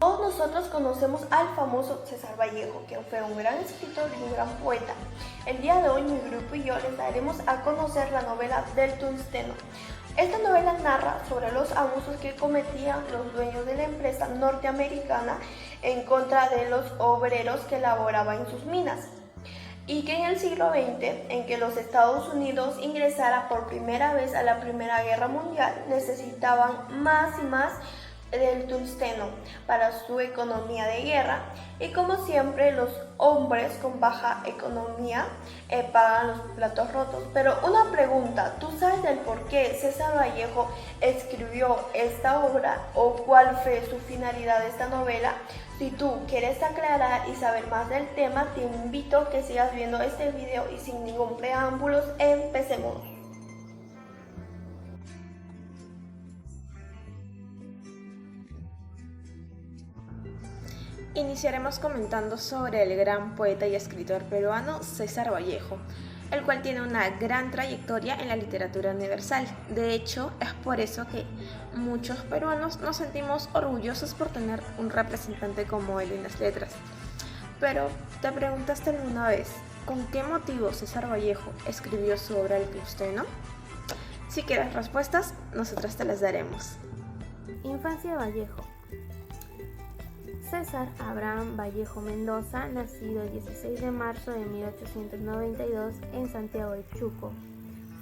Todos nosotros conocemos al famoso César Vallejo, quien fue un gran escritor y un gran poeta. El día de hoy mi grupo y yo les daremos a conocer la novela del Tungsteno. Esta novela narra sobre los abusos que cometían los dueños de la empresa norteamericana en contra de los obreros que laboraban en sus minas, y que en el siglo XX, en que los Estados Unidos ingresara por primera vez a la Primera Guerra Mundial, necesitaban más y más del tungsteno para su economía de guerra, y como siempre los hombres con baja economía pagan los platos rotos. Pero una pregunta, ¿tú sabes del por qué César Vallejo escribió esta obra o cuál fue su finalidad de esta novela? Si tú quieres aclarar y saber más del tema, te invito a que sigas viendo este video y sin ningún preámbulo, empecemos. Iniciaremos comentando sobre el gran poeta y escritor peruano César Vallejo, el cual tiene una gran trayectoria en la literatura universal. De hecho, es por eso que muchos peruanos nos sentimos orgullosos por tener un representante como él en las letras. Pero, ¿te preguntaste alguna vez con qué motivo César Vallejo escribió su obra El Tungsteno? Si quieres respuestas, nosotros te las daremos. Infancia de Vallejo. César Abraham Vallejo Mendoza, nacido el 16 de marzo de 1892 en Santiago de Chuco.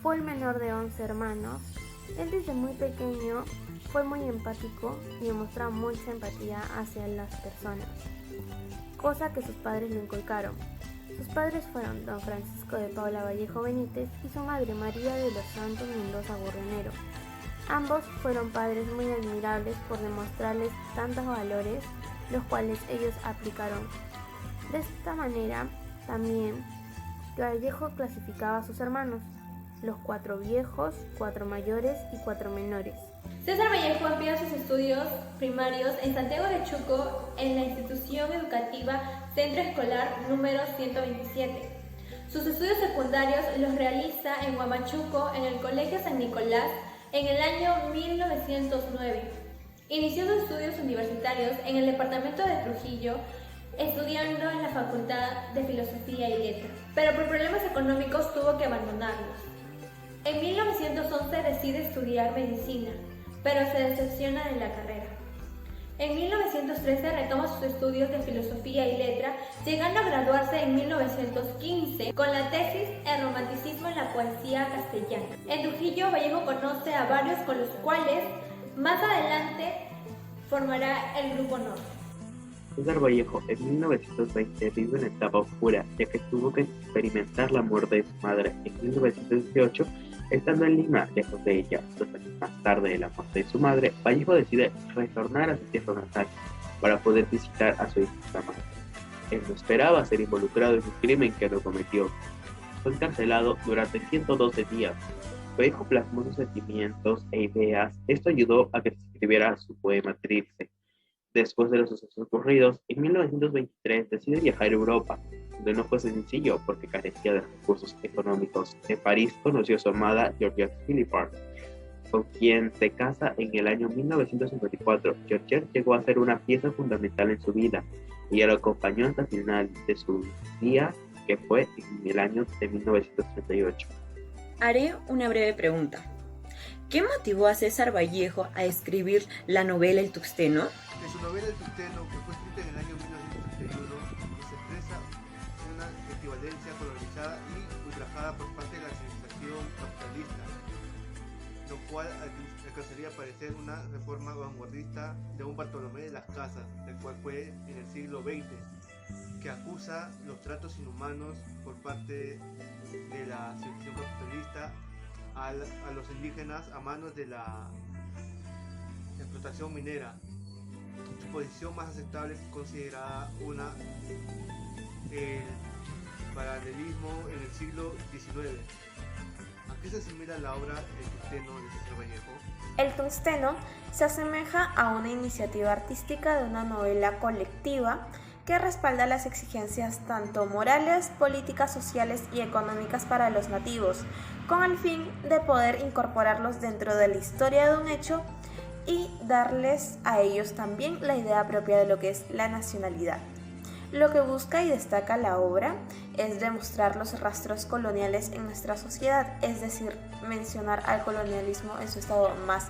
Fue el menor de 11 hermanos. Él desde muy pequeño fue muy empático y demostraba mucha empatía hacia las personas, cosa que sus padres le inculcaron. Sus padres fueron don Francisco de Paula Vallejo Benítez y su madre María de los Santos Mendoza Burronero. Ambos fueron padres muy admirables por demostrarles tantos valores, los cuales ellos aplicaron. De esta manera, también Vallejo clasificaba a sus hermanos, los 4 viejos, 4 mayores y 4 menores. César Vallejo empieza sus estudios primarios en Santiago de Chuco en la institución educativa Centro Escolar número 127. Sus estudios secundarios los realiza en Huamachuco en el Colegio San Nicolás en el año 1909. Inició sus estudios universitarios en el departamento de Trujillo, estudiando en la Facultad de Filosofía y Letras, pero por problemas económicos tuvo que abandonarlos. En 1911 decide estudiar medicina, pero se decepciona de la carrera. En 1913 retoma sus estudios de Filosofía y Letras, llegando a graduarse en 1915 con la tesis El romanticismo en la poesía castellana. En Trujillo, Vallejo conoce a varios con los cuales más adelante formará el Grupo Norte. César Vallejo en 1920 vive una etapa oscura, ya que tuvo que experimentar la muerte de su madre. En 1918, estando en Lima, lejos de ella, 2 años más tarde de la muerte de su madre, Vallejo decide retornar a su tierra natal para poder visitar a su hija madre. Él no esperaba ser involucrado en un crimen que no cometió. Fue encarcelado durante 112 días. Vallejo plasmó sus sentimientos e ideas. Esto ayudó a que se escribiera su poema Trilce. Después de los sucesos ocurridos, en 1923 decide viajar a Europa, donde no fue sencillo porque carecía de recursos económicos. En París conoció a su amada Georgette Philippard, con quien se casa en el año 1954. Georgette llegó a ser una pieza fundamental en su vida. Ella lo acompañó hasta el final de su día, que fue en el año de 1938. Haré una breve pregunta. ¿Qué motivó a César Vallejo a escribir la novela El Tungsteno? En su novela El Tungsteno, que fue escrita en el año 1931, se expresa una equivalencia colonizada y ultrajada por parte de la civilización capitalista, lo cual alcanzaría a parecer una reforma vanguardista de un Bartolomé de las Casas, el cual fue en el siglo XX, que acusa los tratos inhumanos por parte de la civilización capitalista a los indígenas a manos de la explotación minera. Su posición más aceptable es considerada el paralelismo en el siglo XIX. ¿A qué se asimila la obra El Tungsteno de César Vallejo? El Tungsteno se asemeja a una iniciativa artística de una novela colectiva que respalda las exigencias tanto morales, políticas, sociales y económicas para los nativos, con el fin de poder incorporarlos dentro de la historia de un hecho y darles a ellos también la idea propia de lo que es la nacionalidad. Lo que busca y destaca la obra es demostrar los rastros coloniales en nuestra sociedad, es decir, mencionar al colonialismo en su estado más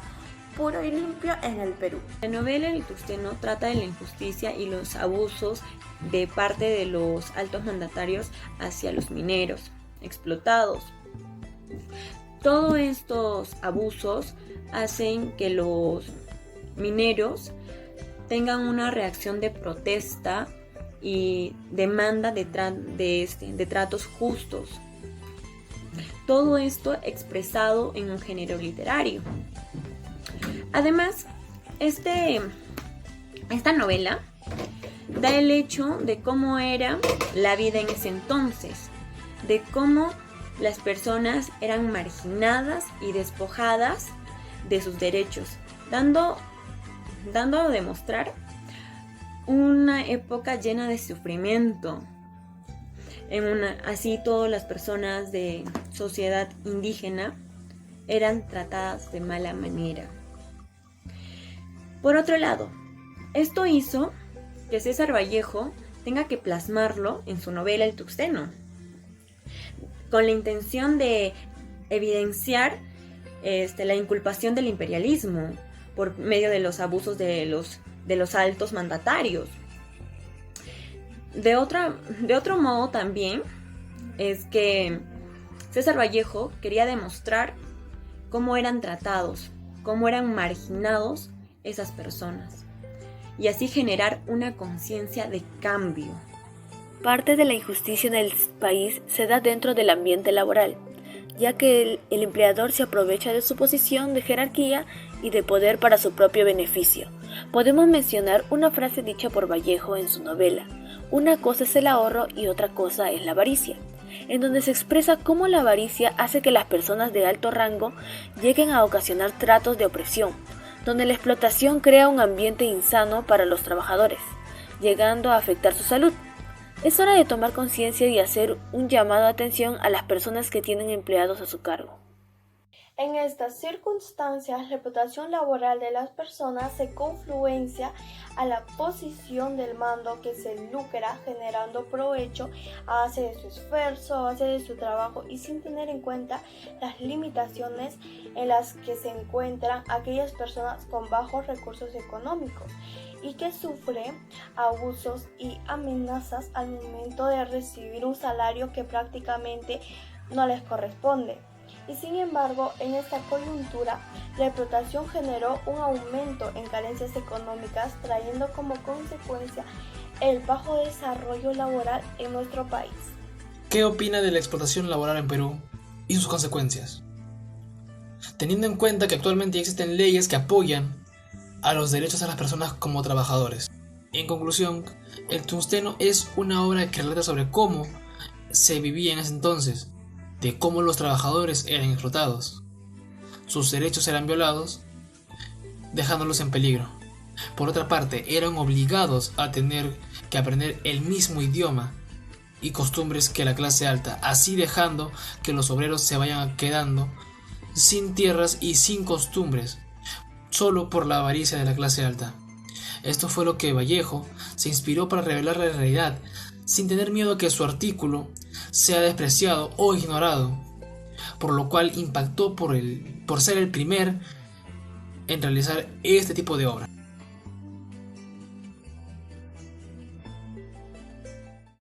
puro y limpio en el Perú. La novela El Tungsteno trata de la injusticia y los abusos de parte de los altos mandatarios hacia los mineros explotados. Todos estos abusos hacen que los mineros tengan una reacción de protesta y demanda de tratos justos. Todo esto expresado en un género literario. Además, esta novela da el hecho de cómo era la vida en ese entonces, de cómo las personas eran marginadas y despojadas de sus derechos, dando a demostrar una época llena de sufrimiento. Así todas las personas de sociedad indígena eran tratadas de mala manera. Por otro lado, esto hizo que César Vallejo tenga que plasmarlo en su novela El Tungsteno, con la intención de evidenciar la inculpación del imperialismo por medio de los abusos de los altos mandatarios. De otro modo también es que César Vallejo quería demostrar cómo eran tratados, cómo eran marginados esas personas, y así generar una conciencia de cambio. Parte de la injusticia en el país se da dentro del ambiente laboral, ya que el empleador se aprovecha de su posición de jerarquía y de poder para su propio beneficio. Podemos mencionar una frase dicha por Vallejo en su novela: una cosa es el ahorro y otra cosa es la avaricia, en donde se expresa cómo la avaricia hace que las personas de alto rango lleguen a ocasionar tratos de opresión, donde la explotación crea un ambiente insano para los trabajadores, llegando a afectar su salud. Es hora de tomar conciencia y hacer un llamado de atención a las personas que tienen empleados a su cargo. En estas circunstancias, la reputación laboral de las personas se confluencia a la posición del mando, que se lucra generando provecho a base de su esfuerzo, a base de su trabajo, y sin tener en cuenta las limitaciones en las que se encuentran aquellas personas con bajos recursos económicos y que sufren abusos y amenazas al momento de recibir un salario que prácticamente no les corresponde. Y sin embargo, en esta coyuntura, la explotación generó un aumento en carencias económicas, trayendo como consecuencia el bajo desarrollo laboral en nuestro país. ¿Qué opina de la explotación laboral en Perú y sus consecuencias? Teniendo en cuenta que actualmente existen leyes que apoyan a los derechos de las personas como trabajadores. En conclusión, El Tungsteno es una obra que relata sobre cómo se vivía en ese entonces, de cómo los trabajadores eran explotados, sus derechos eran violados, dejándolos en peligro. Por otra parte, eran obligados a tener que aprender el mismo idioma y costumbres que la clase alta, así dejando que los obreros se vayan quedando sin tierras y sin costumbres, solo por la avaricia de la clase alta. Esto fue lo que Vallejo se inspiró para revelar la realidad, sin tener miedo a que su artículo sea despreciado o ignorado, por lo cual impactó por ser el primer en realizar este tipo de obra.